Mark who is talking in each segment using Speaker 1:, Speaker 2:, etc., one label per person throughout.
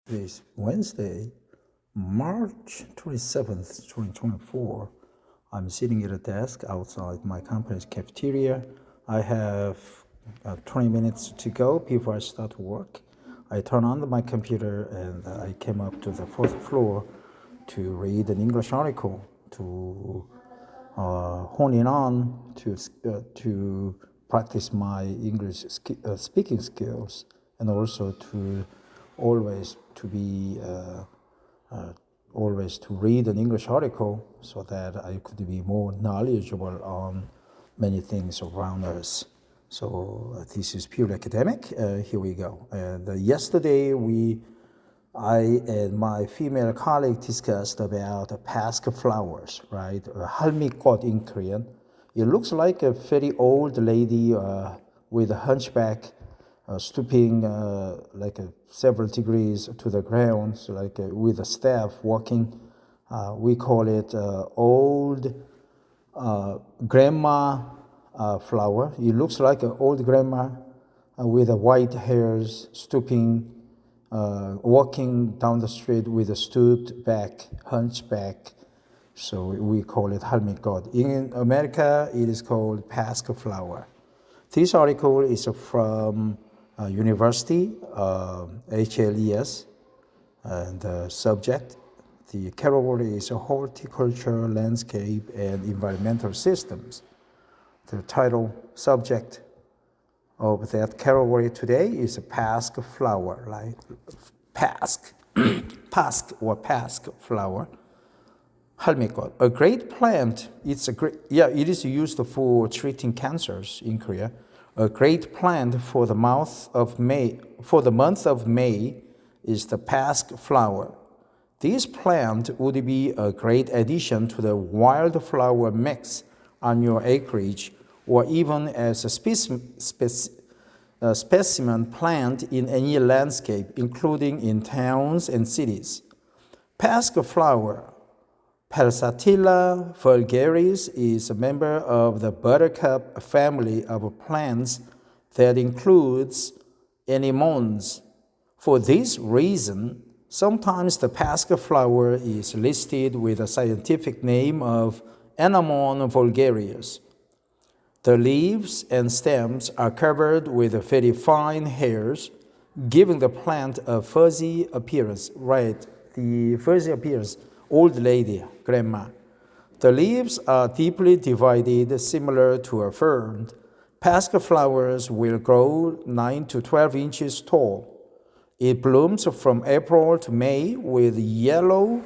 Speaker 1: This Wednesday, March 27th, 2024. I'm sitting at a desk outside my company's cafeteria. I have 20 minutes to go before I start work. I turn on my computer and I came up to the fourth floor to read an English article to hone in on to practice my English speaking skills, and also to always to be always to read an English article so that I could be more knowledgeable on many things around us. So this is purely academic. Here we go. And yesterday I and my female colleague discussed about pasque flowers, right? 할미꽃 in Korean. It looks like a very old lady with a hunchback, stooping several degrees to the ground, so with a staff walking. We call it old grandma flower. It looks like an old grandma with white hairs, stooping, walking down the street with a stooped back, hunchback. So we call it 할미꽃. In America, it is called pasque flower. This article is from University, HLES, and the subject, the category is horticulture, landscape, and environmental systems. The title subject of that category today is a pasque flower, like pasque, pasque flower. 할미꽃, a great plant. It is used for treating cancers in Korea. A great plant for the month of May. Is the pasque flower. This plant would be a great addition to the wildflower mix on your acreage, or even as a specimen plant in any landscape, including in towns and cities. Pasque flower, Pulsatilla vulgaris, is a member of the buttercup family of plants that includes anemones. For this reason, sometimes the pasque flower is listed with a scientific name of Anemone vulgaris. The leaves and stems are covered with very fine hairs, giving the plant a fuzzy appearance. Right, the fuzzy appearance, old lady, grandma. The leaves are deeply divided, similar to a fern. Pasque flowers will grow 9 to 12 inches tall. It blooms from April to May with yellow,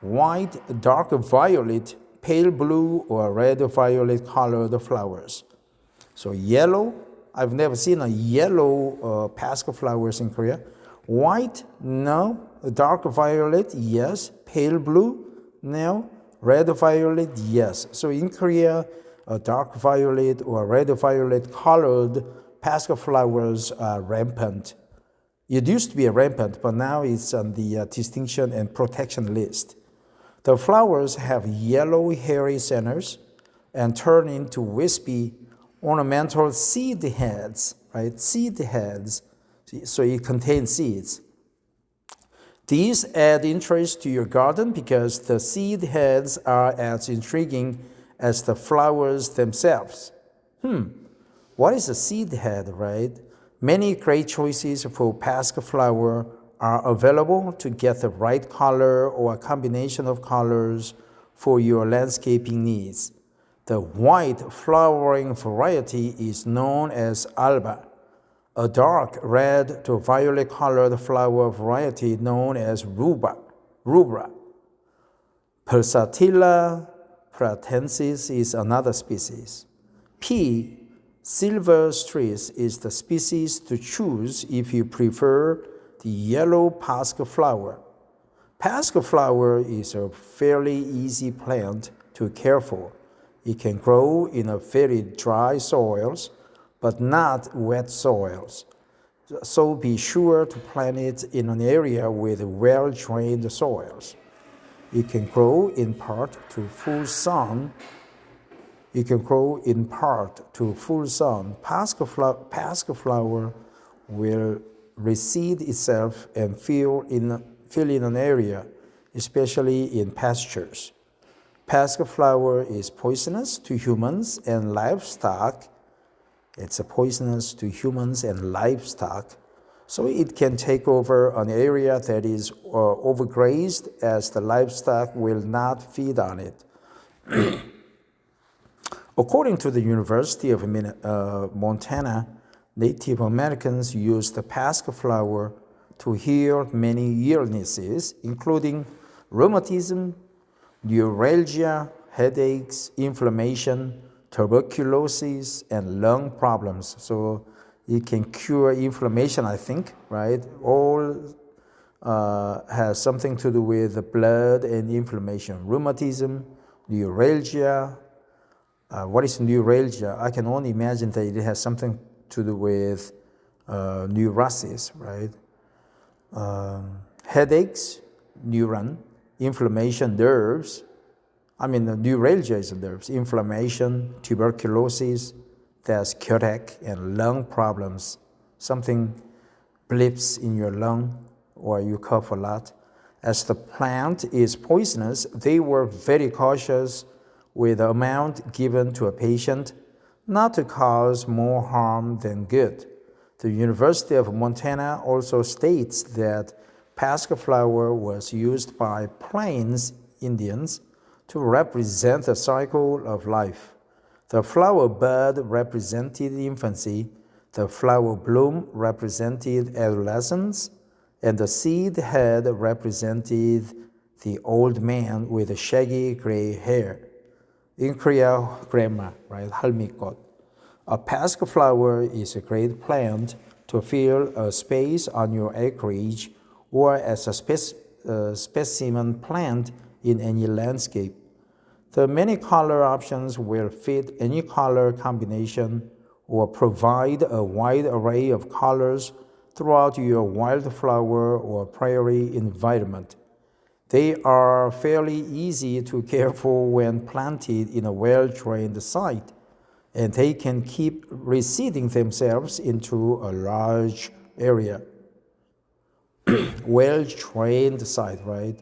Speaker 1: white, dark violet, pale blue, or red violet colored flowers. So yellow, I've never seen a yellow pasque flowers in Korea. White, no. Dark violet, yes. Pale blue, no. Red violet, yes. So in Korea, a dark violet or red violet colored pasque flowers are rampant. It used to be rampant, but now it's on the distinction and protection list. The flowers have yellow hairy centers and turn into wispy ornamental seed heads, right? Seed heads. So it contains seeds. These add interest to your garden because the seed heads are as intriguing as the flowers themselves. What is a seed head, right? Many great choices for pasque flower are available to get the right color or a combination of colors for your landscaping needs. The white flowering variety is known as alba. A dark red to violet colored flower variety known as rubra. Pulsatilla pratensis is another species. P. silvestris is the species to choose if you prefer the yellow pasque flower. Pasque flower is a fairly easy plant to care for. It can grow in a very dry soils, but not wet soils. So be sure to plant it in an area with well-drained soils. It can grow in part to full sun. Pasque flower will reseed itself and fill in an area, especially in pastures. Pasque flower is poisonous to humans and livestock. It's poisonous to humans and livestock, so it can take over an area that is overgrazed, as the livestock will not feed on it. According to the University of Montana, Native Americans used the pasque flower to heal many illnesses, including rheumatism, neuralgia, headaches, inflammation, tuberculosis, and lung problems. So it can cure inflammation, I think, right? All has something to do with the blood and inflammation. Rheumatism, neuralgia. What is neuralgia? I can only imagine that it has something to do with neurosis, right? Headaches, neuron, inflammation, nerves. Neuralgia is nerves, inflammation, tuberculosis, there's cardiac and lung problems. Something blips in your lung or you cough a lot. As the plant is poisonous, they were very cautious with the amount given to a patient, not to cause more harm than good. The University of Montana also states that pasque flower was used by Plains Indians to represent the cycle of life. The flower bud represented infancy, the flower bloom represented adolescence, and the seed head represented the old man with shaggy gray hair. In Korea, grandma, right? 할미꽃. A pasque flower is a great plant to fill a space on your acreage or as a specimen plant in any landscape. The many color options will fit any color combination or provide a wide array of colors throughout your wildflower or prairie environment. They are fairly easy to care for when planted in a well-drained site, and they can keep reseeding themselves into a large area. Well-drained site, right?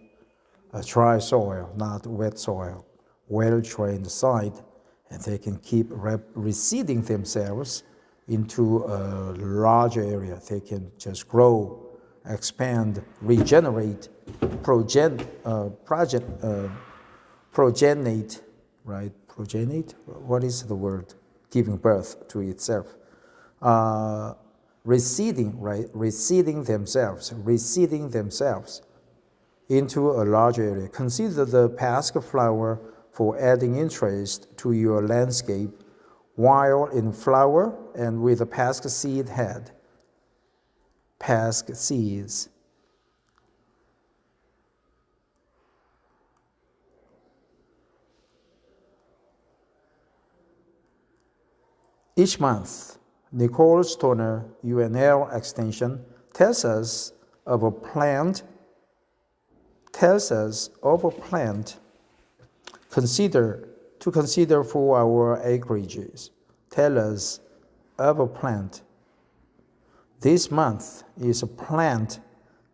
Speaker 1: A dry soil, not wet soil. Well-drained site, and they can keep reseeding themselves into a larger area. They can just grow, expand, regenerate, progenate, right? Progenate? What is the word? Giving birth to itself. Reseeding, right? Reseeding themselves into a larger area. Consider the pasque flower for adding interest to your landscape while in flower and with a pasque seed head. Pasque seeds. Each month, Nicole Stoner, UNL Extension, tells us of a plant to consider for our acreages. Tell us of a plant. This month is a plant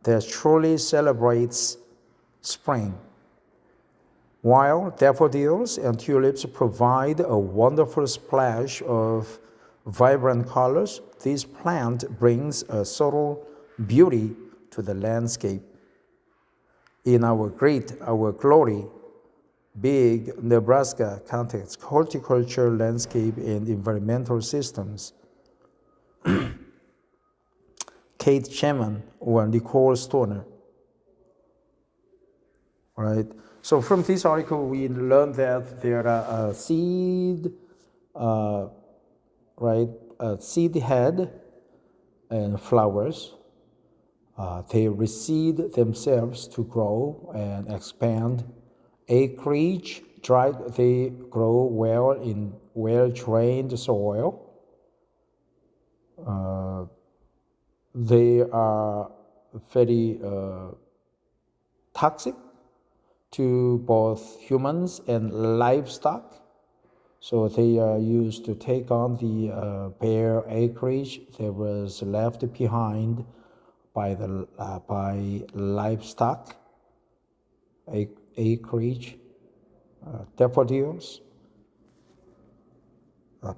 Speaker 1: that truly celebrates spring. While daffodils and tulips provide a wonderful splash of vibrant colors, this plant brings a subtle beauty to the landscape. In our glory, big Nebraska context, horticulture, landscape, and environmental systems, Kate Chapman or Nicole Stoner, right? So from this article, we learned that there are seed head and flowers. They reseed themselves to grow and expand. Acreage, they grow well in well-drained soil. They are very toxic to both humans and livestock. So they are used to take on the bare acreage that was left behind by livestock, acreage, daffodils,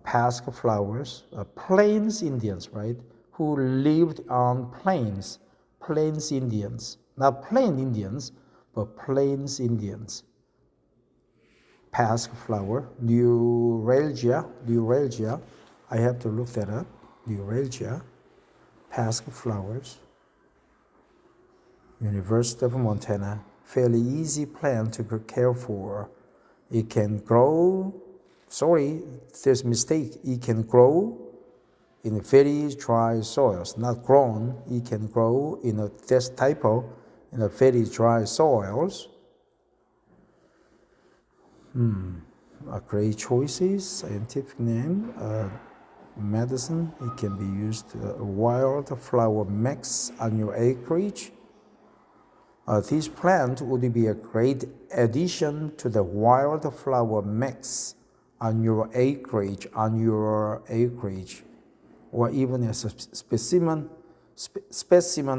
Speaker 1: pasque flowers, plains Indians, right, who lived on plains, plains Indians, not plain Indians, but plains Indians. Pasque flower, neuralgia, I have to look that up, neuralgia, pasque flowers, University of Montana, fairly easy plant to care for. It can grow, there's a mistake, it can grow in very dry soils, not grown, it can grow there's typo, in a very dry soils. Great choices, scientific name, medicine, it can be used, wildflower mix on your acreage. This plant would be a great addition to the wildflower mix on your acreage, or even as a specimen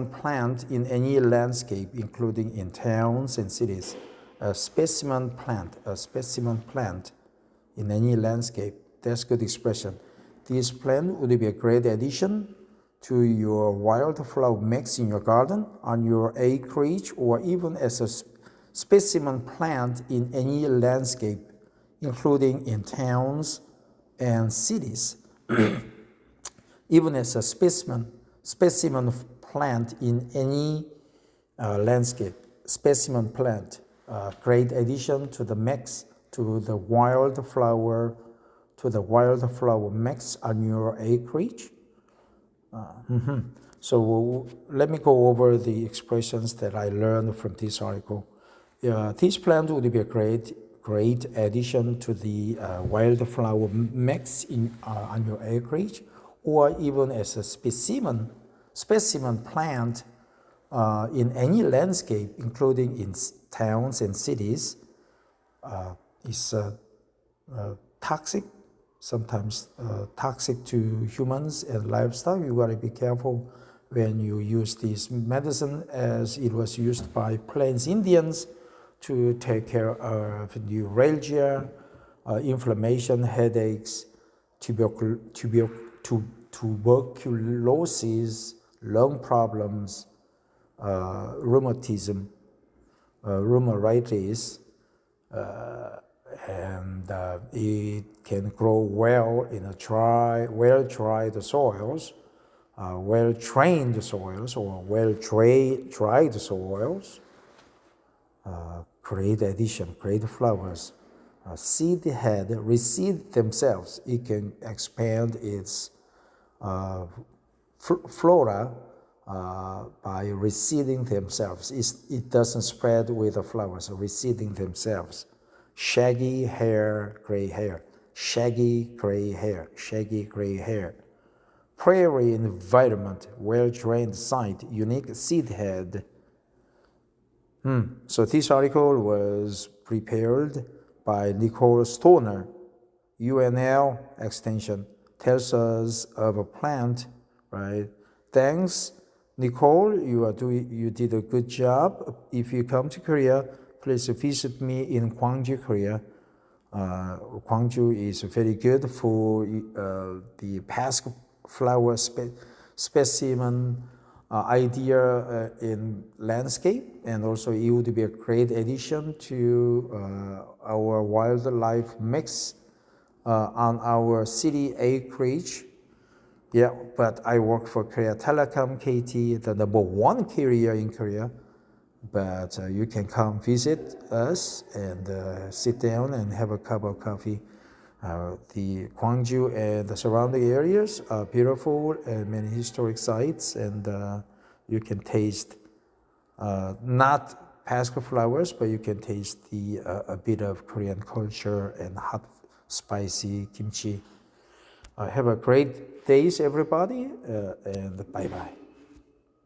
Speaker 1: plant in any landscape, including in towns and cities. A specimen plant in any landscape. That's good expression. This plant would be a great addition to your wildflower mix in your garden, on your acreage, or even as a specimen plant in any landscape, including in towns and cities. Even as a specimen plant in any landscape, specimen plant, great addition to the mix, to the wildflower mix on your acreage. So let me go over the expressions that I learned from this article. This plant would be a great addition to the wildflower mix on your acreage, or even as a specimen plant in any landscape, including in towns and cities. Is toxic, sometimes toxic to humans and livestock. You gotta be careful when you use this medicine, as it was used by Plains Indians to take care of neuralgia, inflammation, headaches, tuberculosis, lung problems, rheumatism, rheumatitis, and it can grow well in a well-dried soils, well-trained soils, or well-dried soils. Great addition, great flowers. Seed head reseed themselves. It can expand its flora by reseeding themselves. It doesn't spread with the flowers, reseeding themselves. Shaggy hair, gray hair. Shaggy gray hair, shaggy gray hair. Prairie environment, well-drained site, unique seed head. So this article was prepared by Nicole Stoner, UNL Extension, tells us of a plant, right? Thanks, Nicole, you did a good job. If you come to Korea, please visit me in Gwangju, Korea. Gwangju is very good for the pasque flower specimen idea in landscape, and also it would be a great addition to our wildlife mix on our city acreage. Yeah, but I work for Korea Telecom KT, the #1 carrier in Korea. But you can come visit us and sit down and have a cup of coffee. The Gwangju and the surrounding areas are beautiful and many historic sites, and you can taste not pasque flowers, but you can taste a bit of Korean culture and hot, spicy kimchi. Have a great days, everybody, and bye-bye.